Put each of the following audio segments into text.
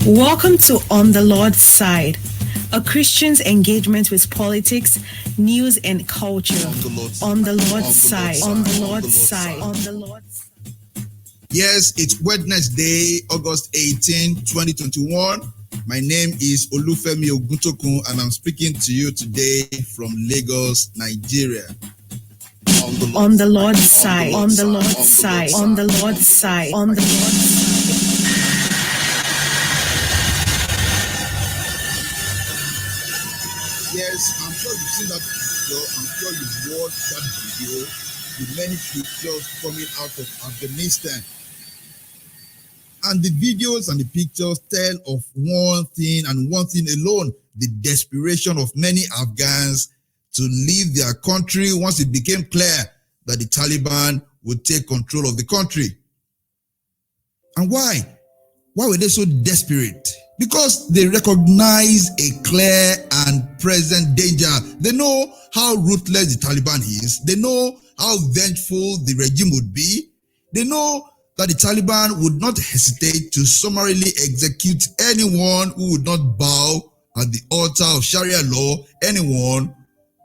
Welcome to On the Lord's Side, a Christian's engagement with politics, news, and culture. On the Lord's side. On the Lord's side. On the Lord's side. Yes, it's Wednesday, August 18, 2021. My name is Olufemi Oguntokun, and I'm speaking to you today from Lagos, Nigeria. On the Lord's side. On the Lord's side. On the Lord's side. On the Lord's side. Yes, I'm sure you've seen that picture. I'm sure you've watched that video with many pictures coming out of Afghanistan. And the videos and the pictures tell of one thing and one thing alone: the desperation of many Afghans to leave their country once it became clear that the Taliban would take control of the country. And why? Why were they so desperate? Because they recognize a clear and present danger. They know how ruthless the Taliban is. They know how vengeful the regime would be. They know that the Taliban would not hesitate to summarily execute anyone who would not bow at the altar of Sharia law, anyone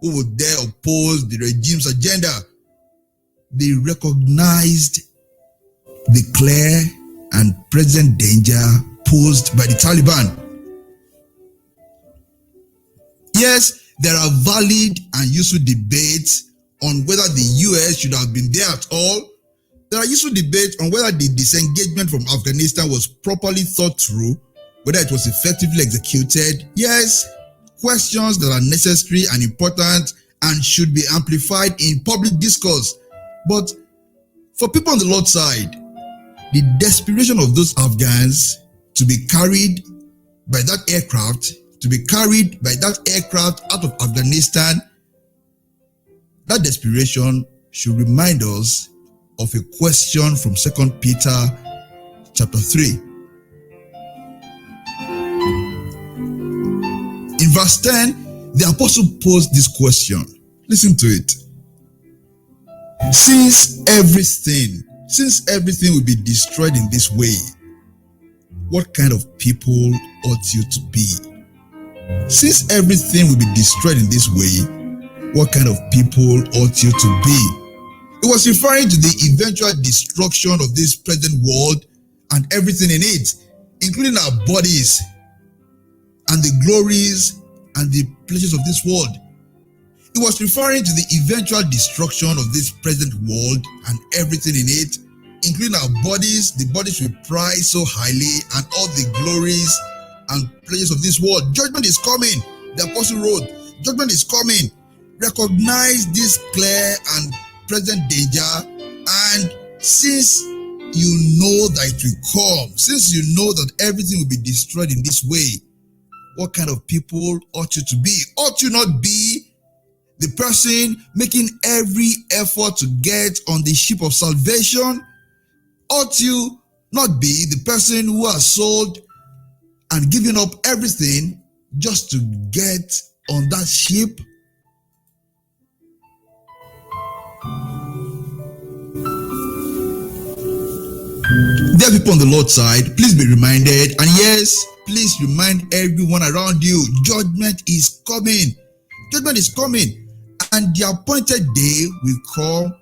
who would dare oppose the regime's agenda. They recognized the clear and present danger posed by the Taliban. Yes, there are valid and useful debates on whether the US should have been there at all. There are useful debates on whether the disengagement from Afghanistan was properly thought through, whether it was effectively executed. Yes, questions that are necessary and important and should be amplified in public discourse. But for people on the Lord's side, the desperation of those Afghans to be carried by that aircraft, out of Afghanistan, that desperation should remind us of a question from 2 Peter chapter 3. In verse 10, the apostle posed this question. Listen to it. Since everything will be destroyed in this way, what kind of people ought you to be? Since everything will be destroyed in this way, what kind of people ought you to be? It was referring to the eventual destruction of this present world and everything in it, including our bodies and the glories and the pleasures of this world. It was referring to the eventual destruction of this present world and everything in it, including our bodies, the bodies we prize so highly, and all the glories and pleasures of this world. Judgment is coming. The apostle wrote, judgment is coming. Recognize this clear and present danger, and since you know that it will come, since you know that everything will be destroyed in this way, what kind of people ought you to be? Ought you not be the person making every effort to get on the ship of salvation? Ought you not be the person who has sold and given up everything just to get on that ship? Dear people on the Lord's side, please be reminded, and yes, please remind everyone around you, judgment is coming. Judgment is coming, and the appointed day will come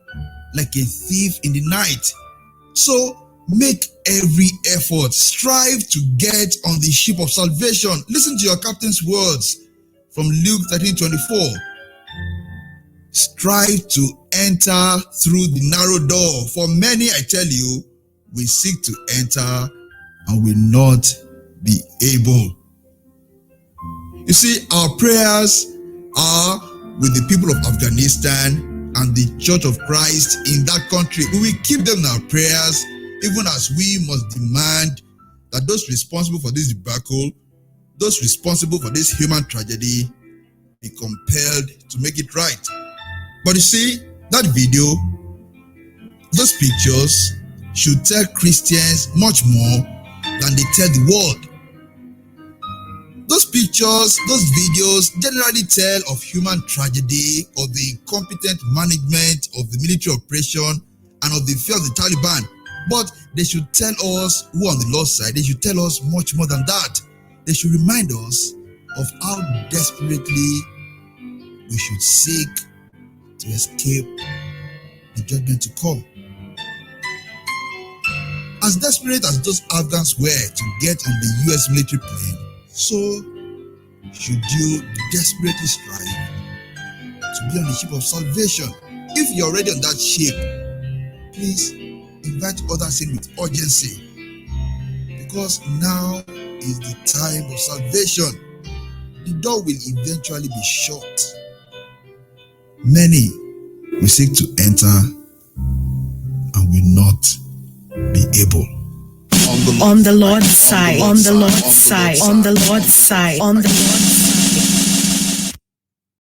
like a thief in the night. So make every effort, strive to get on the ship of salvation. Listen to your captain's words from Luke 13:24. Strive to enter through the narrow door, for many, I tell you, will seek to enter and will not be able. You see, our prayers are with the people of Afghanistan and the Church of Christ in that country. We will keep them in our prayers, even as we must demand that those responsible for this debacle, those responsible for this human tragedy, be compelled to make it right. But you see, that video, those pictures should tell Christians much more than they tell the world. Those pictures, those videos generally tell of human tragedy, of the incompetent management of the military operation, and of the fear of the Taliban. But they should tell us who are on the Lord's side. They should tell us much more than that. They should remind us of how desperately we should seek to escape the judgment to come. As desperate as those Afghans were to get on the US military plane, so should you desperately strive to be on the ship of salvation. If you're already on that ship, please invite others in with urgency, because now is the time of salvation. The door will eventually be shut. Many will seek to enter and will not be able. On the Lord's side, on the Lord's side, on the Lord's side, on the Lord's side.